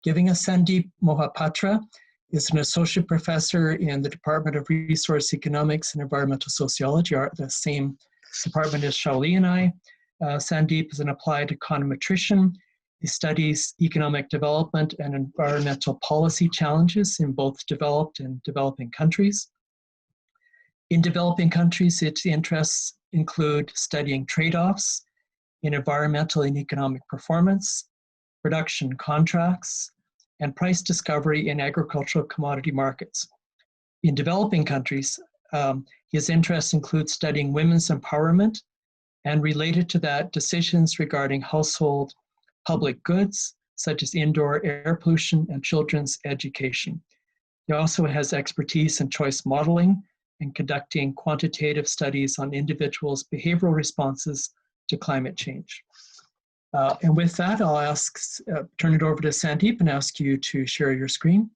Giving us Sandeep Mohapatra is an associate professor in the Department of Resource Economics and Environmental Sociology, the same department as Shaoli and I. Sandeep is an applied econometrician. He studies economic development and environmental policy challenges in both developed and developing countries. In developing countries, its interests include studying trade-offs in environmental and economic performance, production contracts, and price discovery in agricultural commodity markets. In developing countries, his interests include studying women's empowerment and, related to that, decisions regarding household public goods, such as indoor air pollution and children's education. He also has expertise in choice modeling and conducting quantitative studies on individuals' behavioral responses to climate change. And with that, I'll turn it over to Sandeep and ask you to share your screen.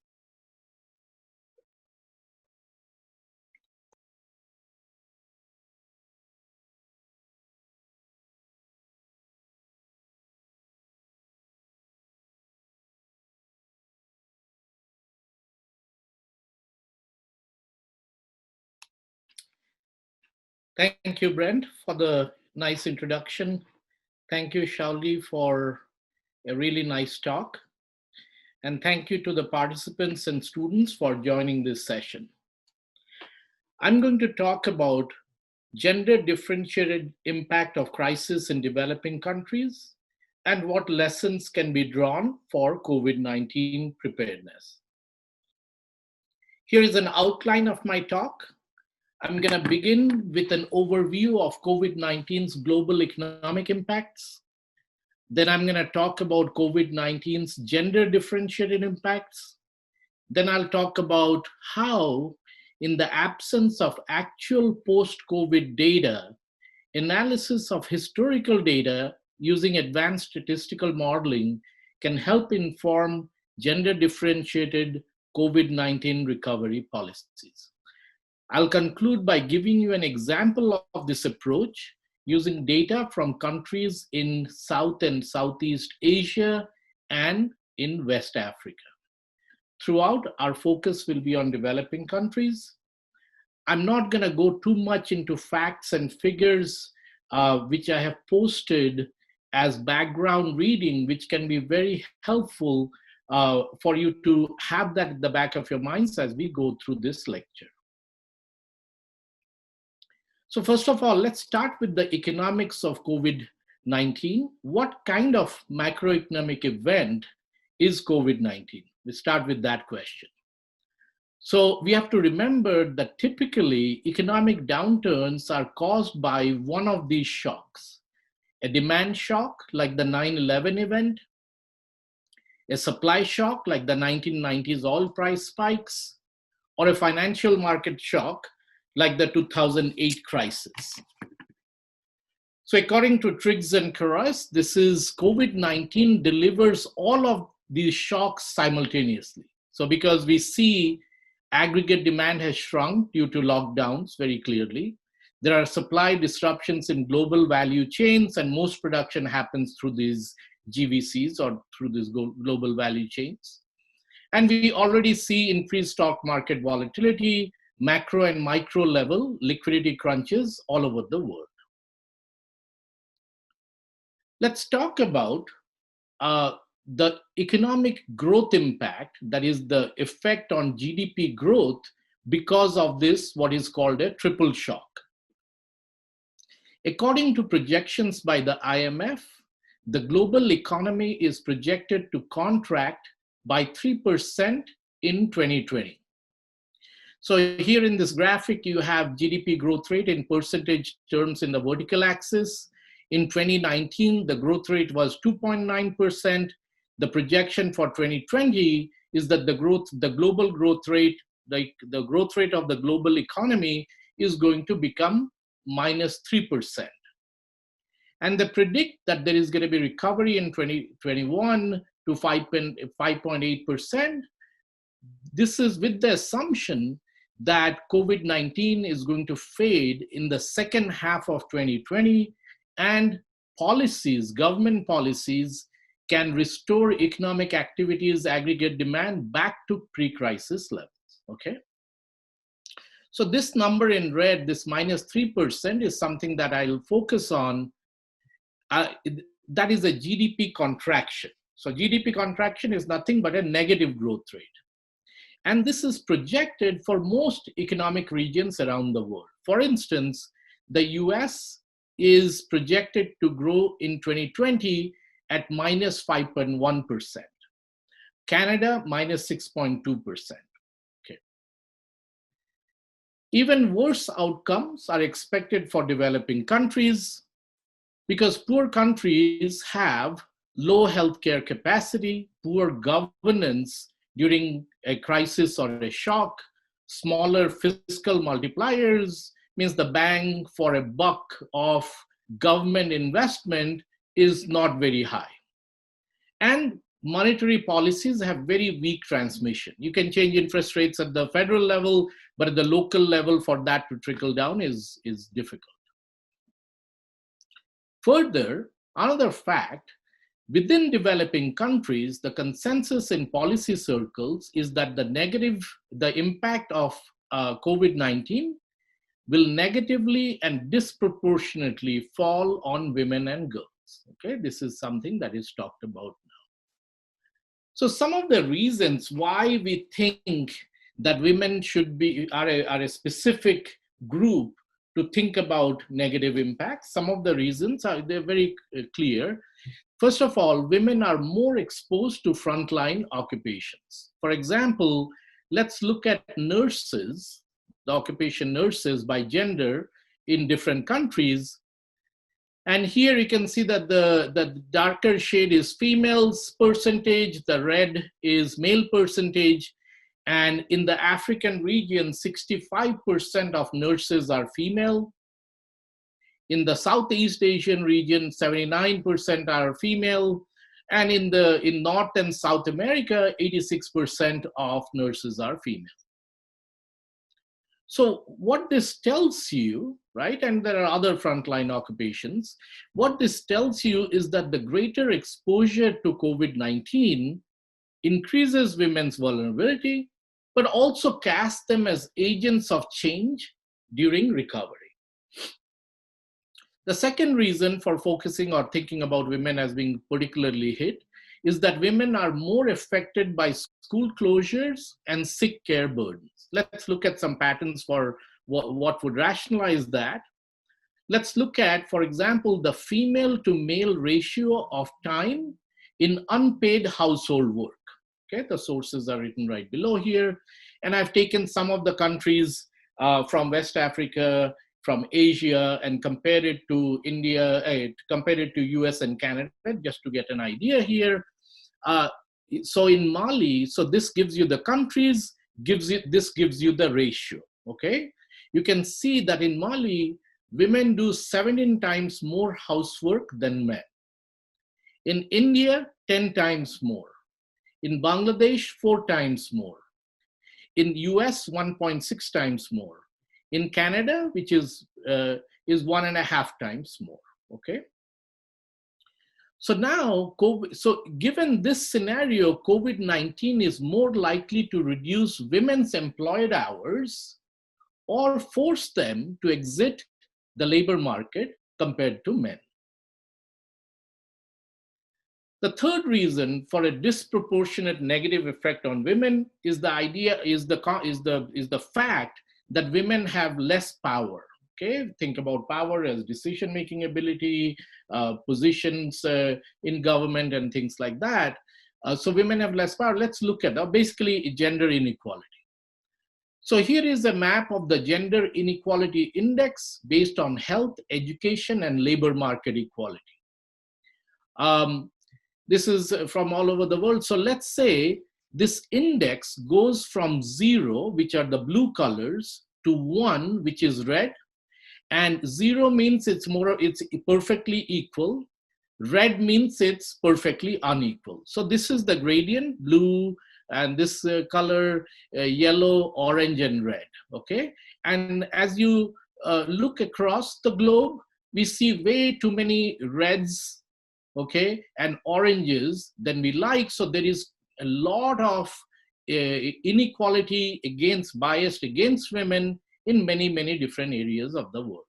Thank you, Brent, for the nice introduction. Thank you, Shaoli, for a really nice talk. And thank you to the participants and students for joining this session. I'm going to talk about gender differentiated impact of crisis in developing countries and what lessons can be drawn for COVID-19 preparedness. Here is an outline of my talk. I'm going to begin with an overview of COVID-19's global economic impacts. Then I'm going to talk about COVID-19's gender differentiated impacts. Then I'll talk about how, in the absence of actual post-COVID data, analysis of historical data using advanced statistical modeling can help inform gender differentiated COVID-19 recovery policies. I'll conclude by giving you an example of this approach using data from countries in South and Southeast Asia and in West Africa. Throughout, our focus will be on developing countries. I'm not going to go too much into facts and figures, which I have posted as background reading, which can be very helpful for you to have that at the back of your minds as we go through this lecture. So first of all, let's start with the economics of COVID-19. What kind of macroeconomic event is COVID-19? Let's start with that question. So we have to remember that typically economic downturns are caused by one of these shocks: a demand shock like the 9/11 event, a supply shock like the 1990s oil price spikes, or a financial market shock like the 2008 crisis. So according to Triggs and Karras, this is COVID-19 delivers all of these shocks simultaneously. So because we see aggregate demand has shrunk due to lockdowns very clearly, there are supply disruptions in global value chains, and most production happens through these GVCs or through these global value chains. And we already see increased stock market volatility, macro and micro level liquidity crunches all over the world. Let's talk about the economic growth impact, that is the effect on GDP growth because of this, what is called a triple shock. According to projections by the IMF, the global economy is projected to contract by 3% in 2020. So here in this graphic, you have GDP growth rate in percentage terms in the vertical axis. In 2019, the growth rate was 2.9%. The projection for 2020 is that the global growth rate, the growth rate of the global economy is going to become minus 3%. And they predict that there is going to be recovery in 2021 to 5.8%. This is with the assumption that COVID-19 is going to fade in the second half of 2020, and policies, government policies can restore economic activities aggregate demand back to pre-crisis levels, okay? So this number in red, this -3%, is something that I'll focus on. That is a GDP contraction. So GDP contraction is nothing but a negative growth rate. And this is projected for most economic regions around the world. For instance, the US is projected to grow in 2020 at -5.1%. Canada, -6.2%. Okay. Even worse outcomes are expected for developing countries because poor countries have low healthcare capacity, poor governance during a crisis or a shock, smaller fiscal multipliers, means the bang for a buck of government investment is not very high. And monetary policies have very weak transmission. You can change interest rates at the federal level, but at the local level for that to trickle down is difficult. Further, another fact, within developing countries, the consensus in policy circles is that the impact of COVID-19 will negatively and disproportionately fall on women and girls. Okay, this is something that is talked about now. So some of the reasons why we think that women are a specific group to think about negative impacts, some of the reasons they're very clear. First of all, women are more exposed to frontline occupations. For example, let's look at nurses, the occupation nurses by gender in different countries. And here you can see that the darker shade is females percentage, the red is male percentage. And in the African region, 65% of nurses are female. In the Southeast Asian region, 79% are female. And in North and South America, 86% of nurses are female. So what this tells you, right, and there are other frontline occupations, what this tells you is that the greater exposure to COVID-19 increases women's vulnerability, but also casts them as agents of change during recovery. The second reason for focusing or thinking about women as being particularly hit is that women are more affected by school closures and sick care burdens. Let's look at some patterns for what would rationalize that. Let's look at, for example, the female to male ratio of time in unpaid household work. Okay, the sources are written right below here. And I've taken some of the countries from West Africa, from Asia, and compared it to India, compared it to US and Canada, just to get an idea here. So in Mali, so this gives you the countries, this gives you the ratio, okay? You can see that in Mali, women do 17 times more housework than men. In India, 10 times more. In Bangladesh, 4 times more. In US, 1.6 times more. In Canada, which is 1.5 times more, okay? So now, given this scenario, COVID-19 is more likely to reduce women's employed hours or force them to exit the labor market compared to men. The third reason for a disproportionate negative effect on women is the fact that women have less power. Okay, think about power as decision-making ability, positions in government and things like that. So women have less power. Let's look at basically gender inequality. So here is a map of the gender inequality index based on health, education, and labor market equality. This is from all over the world. So let's say this index goes from 0, which are the blue colors, to 1, which is red. And 0 means it's perfectly equal. Red means it's perfectly unequal. So this is the gradient, blue, and this color, yellow, orange, and red, okay? And as you look across the globe, we see way too many reds okay, and oranges than we like. So there is a lot of inequality biased against women in many, many different areas of the world.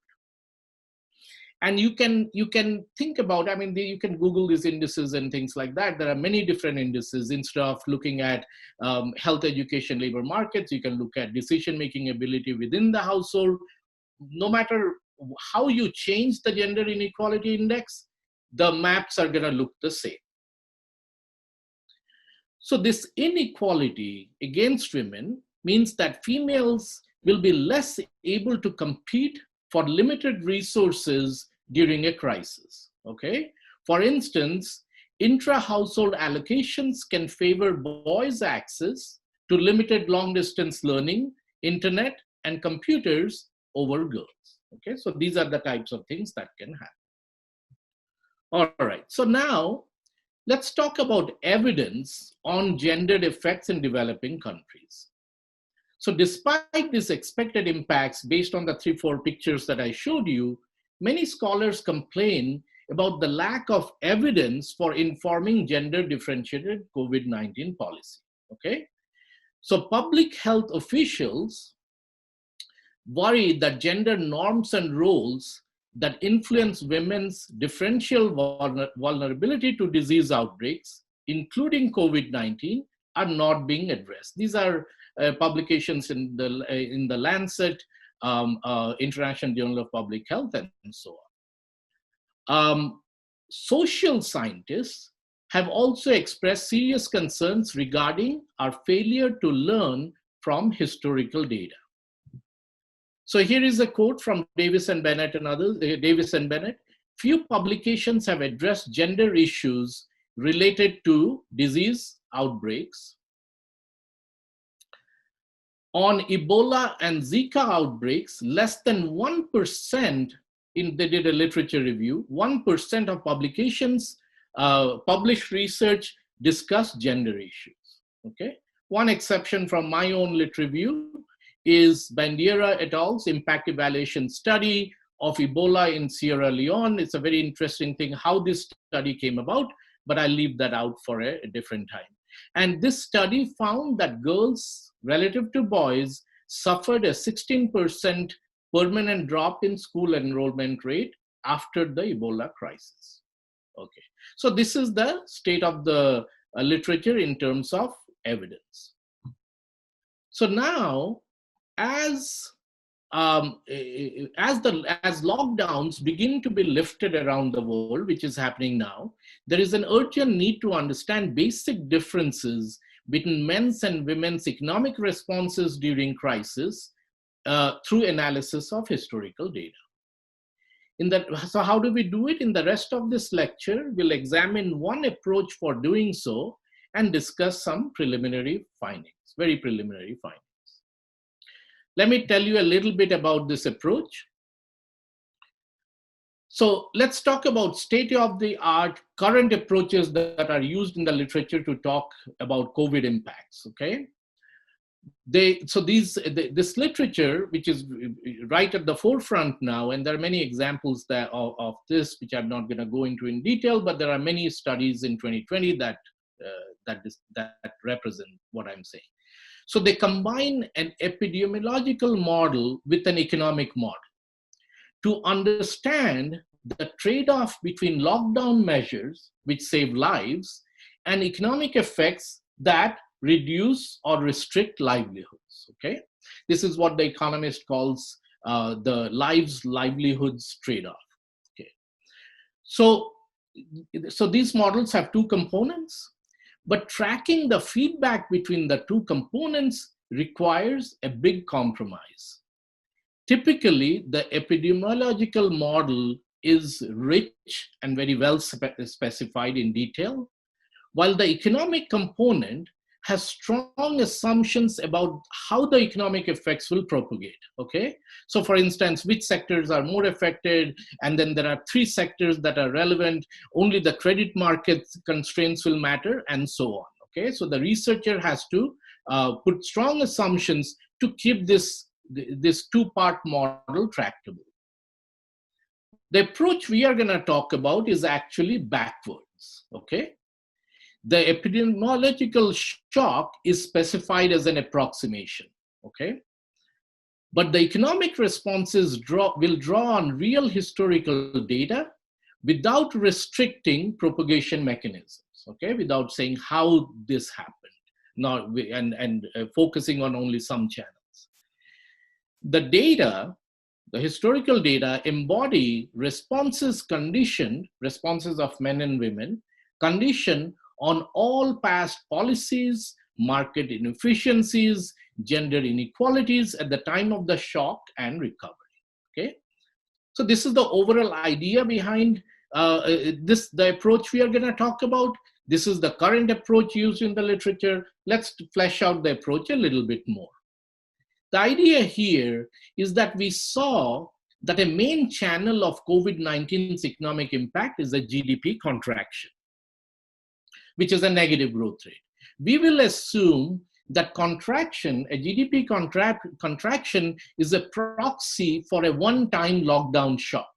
And you can think about, I mean, you can Google these indices and things like that. There are many different indices. Instead of looking at health, education, labor markets, you can look at decision-making ability within the household. No matter how you change the gender inequality index, the maps are going to look the same. So this inequality against women means that females will be less able to compete for limited resources during a crisis, okay? For instance, intra-household allocations can favor boys' access to limited long-distance learning, internet, and computers over girls, okay? So these are the types of things that can happen. All right, so now let's talk about evidence on gendered effects in developing countries. So despite these expected impacts based on the 3-4 pictures that I showed you, many scholars complain about the lack of evidence for informing gender differentiated COVID-19 policy, okay? So public health officials worry that gender norms and roles that influence women's differential vulnerability to disease outbreaks, including COVID-19, are not being addressed. These are publications in the Lancet, International Journal of Public Health, and so on. Social scientists have also expressed serious concerns regarding our failure to learn from historical data. So here is a quote from Davis and Bennett and others. Davis and Bennett: few publications have addressed gender issues related to disease outbreaks. On Ebola and Zika outbreaks, less than 1%, they did a literature review, 1% of publications, published research discussed gender issues, okay? One exception from my own lit review is Bandiera et al.'s impact evaluation study of Ebola in Sierra Leone. It's a very interesting thing how this study came about, but I'll leave that out for a different time. And this study found that girls relative to boys suffered a 16% permanent drop in school enrollment rate after the Ebola crisis. Okay, so this is the state of the literature in terms of evidence. So now, as lockdowns begin to be lifted around the world, which is happening now, there is an urgent need to understand basic differences between men's and women's economic responses during crisis through analysis of historical data. So how do we do it? In the rest of this lecture, we'll examine one approach for doing so and discuss some preliminary findings, very preliminary findings. Let me tell you a little bit about this approach. So let's talk about state-of-the-art current approaches that are used in the literature to talk about COVID impacts, okay? This literature, which is right at the forefront now, and there are many examples of this, which I'm not gonna go into in detail, but there are many studies in 2020 that represent what I'm saying. So they combine an epidemiological model with an economic model to understand the trade-off between lockdown measures, which save lives, and economic effects that reduce or restrict livelihoods, okay? This is what the economist calls the livelihoods trade-off, okay? So these models have two components, but tracking the feedback between the two components requires a big compromise. Typically, the epidemiological model is rich and very well specified in detail, while the economic component has strong assumptions about how the economic effects will propagate, okay? So for instance, which sectors are more affected, and then there are 3 sectors that are relevant, only the credit market constraints will matter, and so on, okay? So the researcher has to put strong assumptions to keep this 2-part model tractable. The approach we are going to talk about is actually backwards, okay? The epidemiological shock is specified as an approximation, okay? But the economic responses will draw on real historical data without restricting propagation mechanisms, okay? Without saying how this happened, and focusing on only some channels. The data, the historical data, embody responses of men and women, conditioned on all past policies, market inefficiencies, gender inequalities at the time of the shock and recovery, okay? So this is the overall idea behind the approach we are going to talk about. This is the current approach used in the literature. Let's flesh out the approach a little bit more. The idea here is that we saw that a main channel of COVID-19's economic impact is a GDP contraction, which is a negative growth rate. We will assume that contraction, a GDP contraction, is a proxy for a one-time lockdown shock,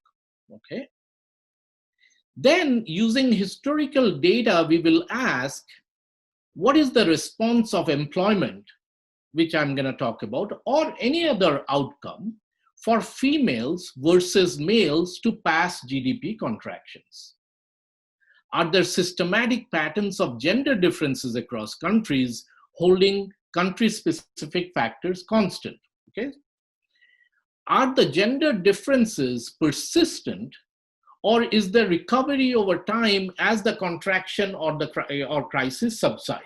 okay? Then, using historical data, we will ask, what is the response of employment, which I'm going to talk about, or any other outcome for females versus males to pass GDP contractions? Are there systematic patterns of gender differences across countries holding country-specific factors constant? Okay? Are the gender differences persistent, or is there recovery over time as the contraction or crisis subsides?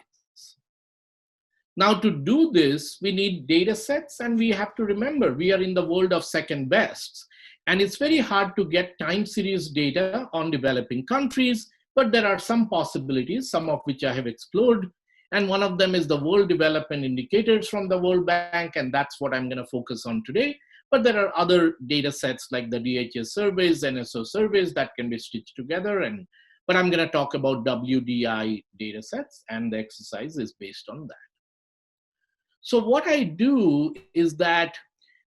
Now, to do this, we need data sets, and we have to remember we are in the world of second bests, and it's very hard to get time series data on developing countries, but there are some possibilities, some of which I have explored, and one of them is the World Development Indicators from the World Bank, and that's what I'm going to focus on today. But there are other data sets like the DHS surveys, NSO surveys that can be stitched together, but I'm going to talk about WDI data sets, and the exercise is based on that. So what I do is that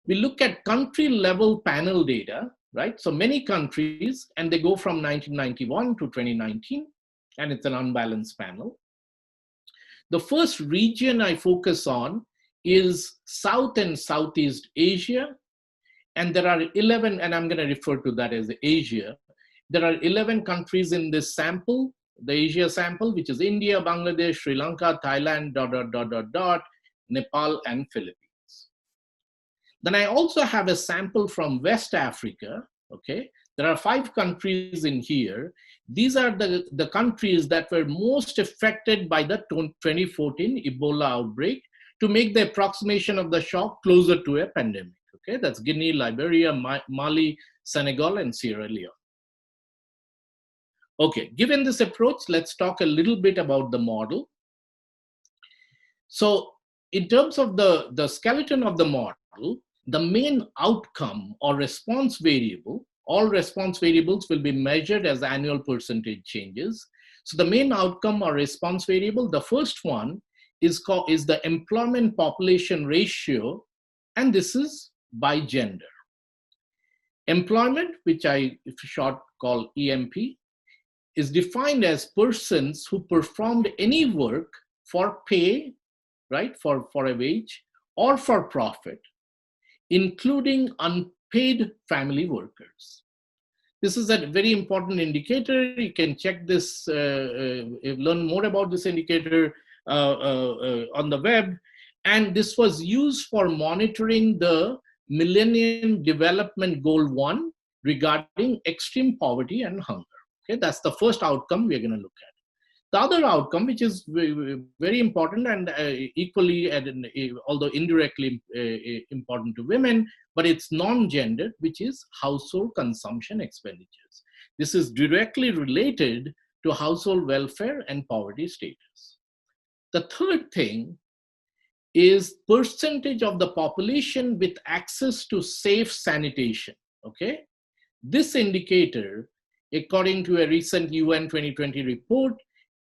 we look at country level panel data, right? So many countries, and they go from 1991 to 2019, and it's an unbalanced panel. The first region I focus on is South and Southeast Asia, and there are 11, and I'm going to refer to that as Asia. There are 11 countries in this sample, the Asia sample, which is India, Bangladesh, Sri Lanka, Thailand, ... Nepal, and Philippines. Then I also have a sample from West Africa, okay? There are 5 countries in here. These are the countries that were most affected by the 2014 Ebola outbreak to make the approximation of the shock closer to a pandemic, okay? That's Guinea, Liberia, Mali, Senegal, and Sierra Leone. Okay, given this approach, let's talk a little bit about the model. So in terms of the skeleton of the model, the main outcome or response variable, all response variables will be measured as annual percentage changes. So the main outcome or response variable, the first one is the employment population ratio, and this is by gender. Employment, which I short call EMP, is defined as persons who performed any work for pay, right, for a wage or for profit, including unpaid family workers. This is a very important indicator. You can check this, learn more about this indicator on the web. And this was used for monitoring the Millennium Development Goal 1 regarding extreme poverty and hunger. Okay, that's the first outcome we're going to look at. The other outcome, which is very important and equally, although indirectly important to women, but it's non-gendered, which is household consumption expenditures. This is directly related to household welfare and poverty status. The third thing is percentage of the population with access to safe sanitation, okay? This indicator, according to a recent UN 2020 report,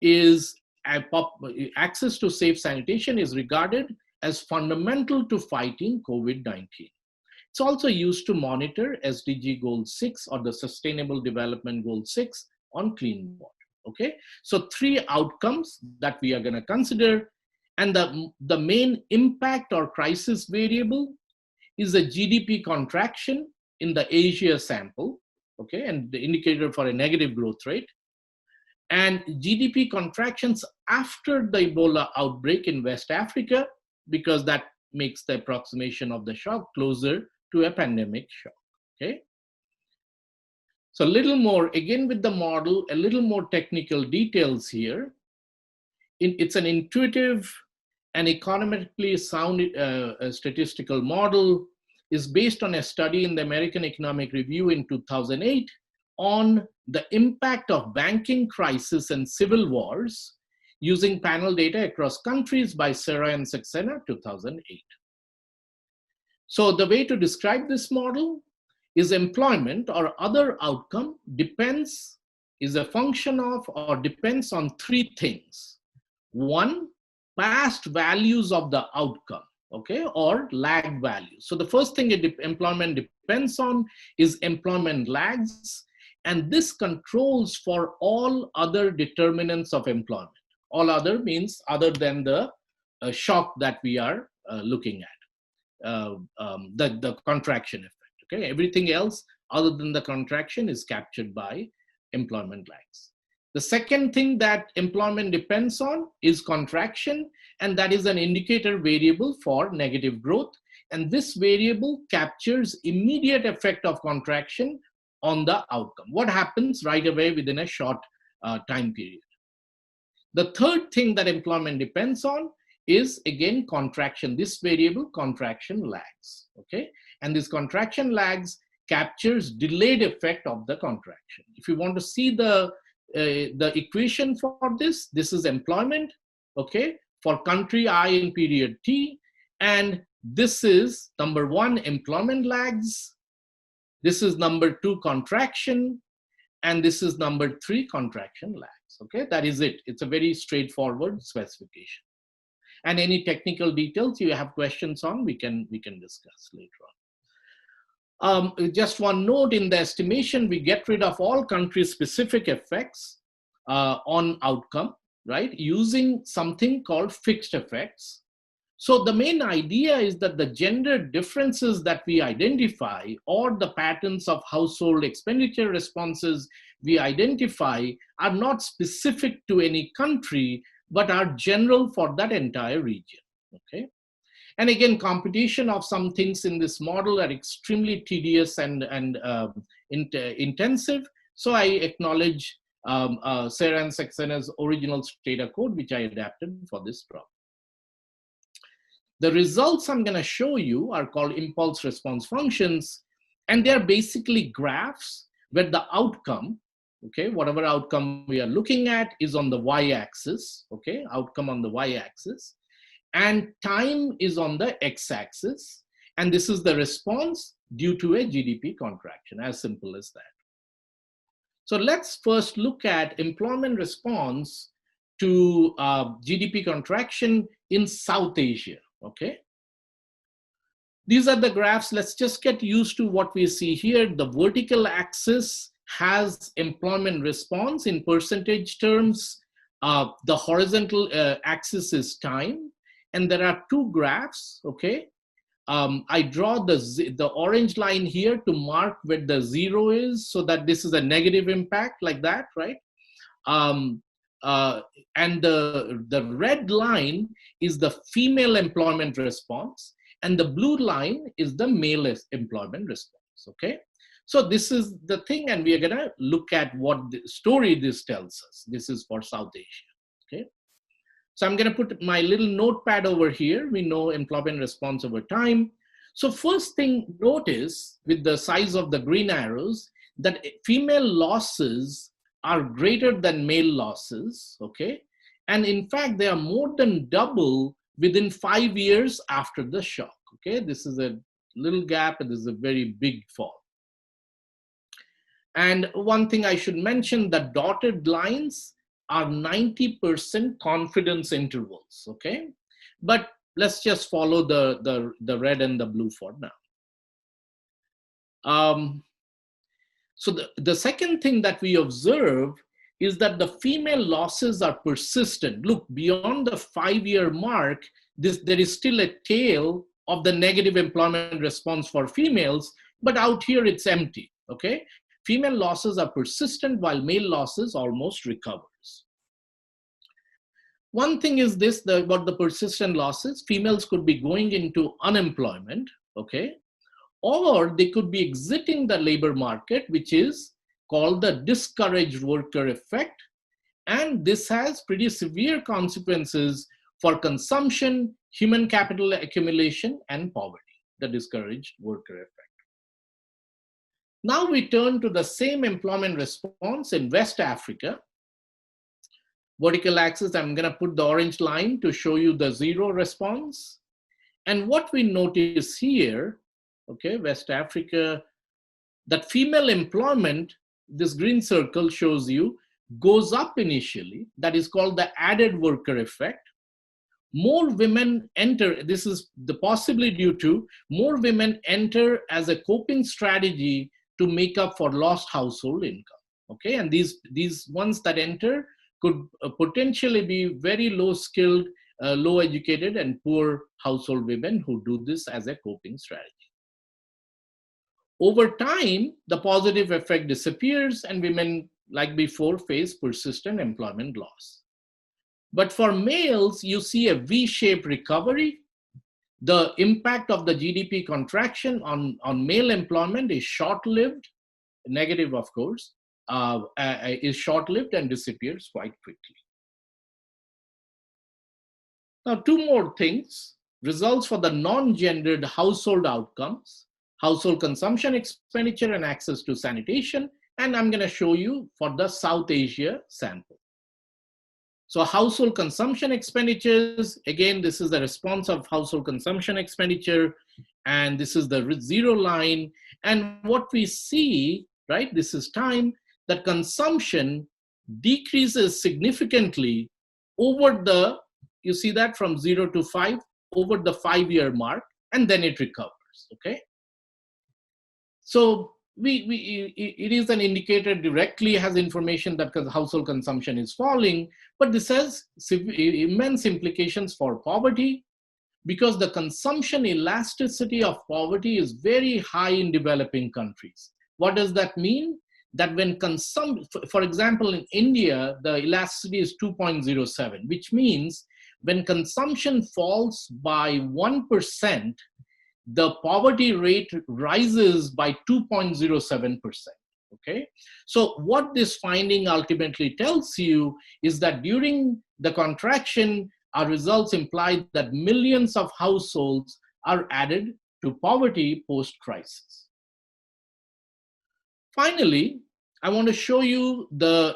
is access to safe sanitation is regarded as fundamental to fighting COVID-19. It's also used to monitor SDG Goal 6 or the Sustainable Development Goal 6 on clean water. Okay, so 3 outcomes that we are going to consider, and the main impact or crisis variable is a GDP contraction in the Asia sample, okay, and the indicator for a negative growth rate, and GDP contractions after the Ebola outbreak in West Africa, because that makes the approximation of the shock closer to a pandemic shock, okay? So a little more, again with the model, a little more technical details here. It's an intuitive and economically sound statistical model, is based on a study in the American Economic Review in 2008 on the impact of banking crisis and civil wars using panel data across countries by Serra and Saxena, 2008. So the way to describe this model is employment or other outcome is a function of or depends on 3 things. 1, past values of the outcome, okay, or lag values. So the first thing employment depends on is employment lags, and this controls for all other determinants of employment. All other means other than the shock that we are looking at, the contraction effect. Okay, everything else other than the contraction is captured by employment lags. The second thing that employment depends on is contraction, and that is an indicator variable for negative growth. And this variable captures immediate effect of contraction on the outcome. What happens right away within a short time period. The third thing that employment depends on is again contraction. This variable contraction lags, okay? And this contraction lags captures delayed effect of the contraction. If you want to see the equation for this is employment, okay, for country I in period T, and this is number 1, employment lags, this is number 2, contraction, and this is number 3, contraction lags, okay? That is it. It's a very straightforward specification. And any technical details you have questions on, we can discuss later on. Just one note, in the estimation, we get rid of all country-specific effects on outcome, right, using something called fixed effects. So the main idea is that the gender differences that we identify or the patterns of household expenditure responses we identify are not specific to any country, but are general for that entire region, okay? And again, computation of some things in this model are extremely tedious and intensive. So I acknowledge Serra and Saxena's original Stata code, which I adapted for this problem. The results I'm going to show you are called impulse response functions, and they're basically graphs where the outcome, okay, whatever outcome we are looking at is on the y-axis, okay, outcome on the y-axis, and time is on the x-axis, and this is the response due to a GDP contraction, as simple as that. So let's first look at employment response to GDP contraction in South Asia, okay? These are the graphs. Let's just get used to what we see here. The vertical axis has employment response in percentage terms. The horizontal axis is time. And there are 2 graphs, okay? I draw the orange line here to mark where the 0 is, so that this is a negative impact like that, right? And the red line is the female employment response, and the blue line is the male employment response, okay? So this is the thing, and we are gonna look at what the story this tells us. This is for South Asia, okay? So I'm gonna put my little notepad over here. We know employment response over time. So first thing, notice with the size of the green arrows that female losses are greater than male losses, okay? And in fact, they are more than double within 5 years after the shock, okay? This is a little gap and this is a very big fall. And one thing I should mention, the dotted lines are 90% confidence intervals, okay? But let's just follow the red and the blue for now. So the second thing that we observe is that the female losses are persistent. Look, beyond the 5-year mark, there is still a tail of the negative employment response for females, but out here it's empty, okay? Female losses are persistent while male losses almost recovers. One thing is this, about the persistent losses, females could be going into unemployment, okay? Or they could be exiting the labor market, which is called the discouraged worker effect. And this has pretty severe consequences for consumption, human capital accumulation, and poverty, the discouraged worker effect. Now we turn to the same employment response in West Africa. Vertical axis, I'm going to put the orange line to show you the zero response. And what we notice here, okay, West Africa, that female employment, this green circle shows you, goes up initially. That is called the added worker effect. More women enter, this is possibly due to more women enter as a coping strategy to make up for lost household income. Okay, and these ones that enter could potentially be very low skilled, low educated, and poor household women who do this as a coping strategy. Over time, the positive effect disappears and women, like before, face persistent employment loss. But for males, you see a V-shaped recovery. The impact of the GDP contraction on male employment is short-lived, negative of course, is short-lived and disappears quite quickly. Now, two more things. Results for the non-gendered household outcomes, household consumption expenditure and access to sanitation, and I'm going to show you for the South Asia sample. So household consumption expenditures, again, this is the response of household consumption expenditure, and this is the zero line. And what we see, right, this is time, that consumption decreases significantly over the, you see that from 0 to 5, over the 5-year mark, and then it recovers, okay? So it is an indicator, directly has information that household consumption is falling, but this has immense implications for poverty, because the consumption elasticity of poverty is very high in developing countries. What does that mean? That when for example, in India, the elasticity is 2.07, which means when consumption falls by 1%, the poverty rate rises by 2.07%, okay? So what this finding ultimately tells you is that during the contraction, our results imply that millions of households are added to poverty post-crisis. Finally, I want to show you the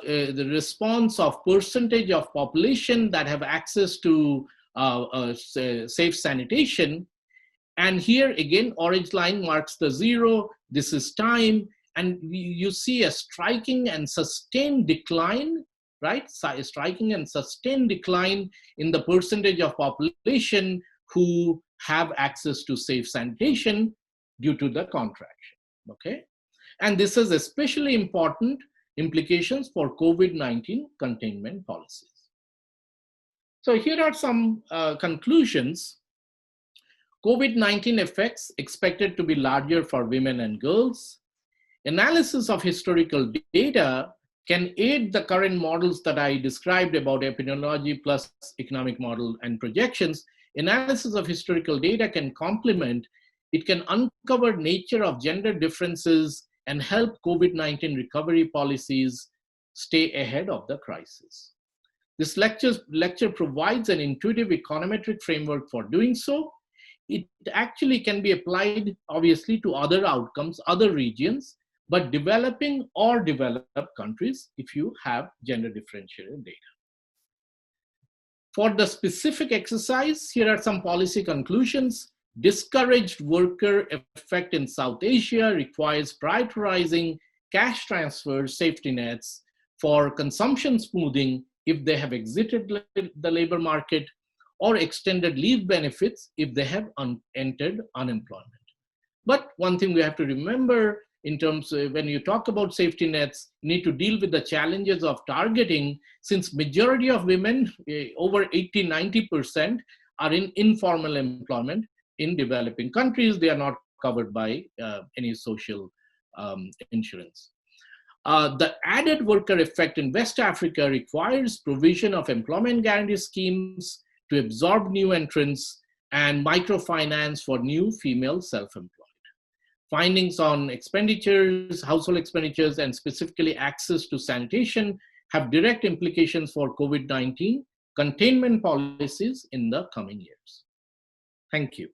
response of percentage of population that have access to safe sanitation. And here again, orange line marks the zero. This is time. And you see a striking and sustained decline, right? Striking and sustained decline in the percentage of population who have access to safe sanitation due to the contraction, okay? And this has especially important implications for COVID-19 containment policies. So here are some conclusions. COVID-19 effects expected to be larger for women and girls. Analysis of historical data can aid the current models that I described about epidemiology plus economic model and projections. Analysis of historical data can complement, it can uncover nature of gender differences and help COVID-19 recovery policies stay ahead of the crisis. This lecture provides an intuitive econometric framework for doing so. It actually can be applied, obviously, to other outcomes, other regions, but developing or developed countries if you have gender differentiated data. For the specific exercise, here are some policy conclusions. Discouraged worker effect in South Asia requires prioritizing cash transfers, safety nets for consumption smoothing if they have exited the labor market, or extended leave benefits if they have entered unemployment. But one thing we have to remember in terms of when you talk about safety nets, you need to deal with the challenges of targeting, since majority of women, over 80–90%, are in informal employment in developing countries. They are not covered by any social insurance. The added worker effect in West Africa requires provision of employment guarantee schemes to absorb new entrants and microfinance for new female self-employed. Findings on expenditures, household expenditures, and specifically access to sanitation have direct implications for COVID-19 containment policies in the coming years. Thank you.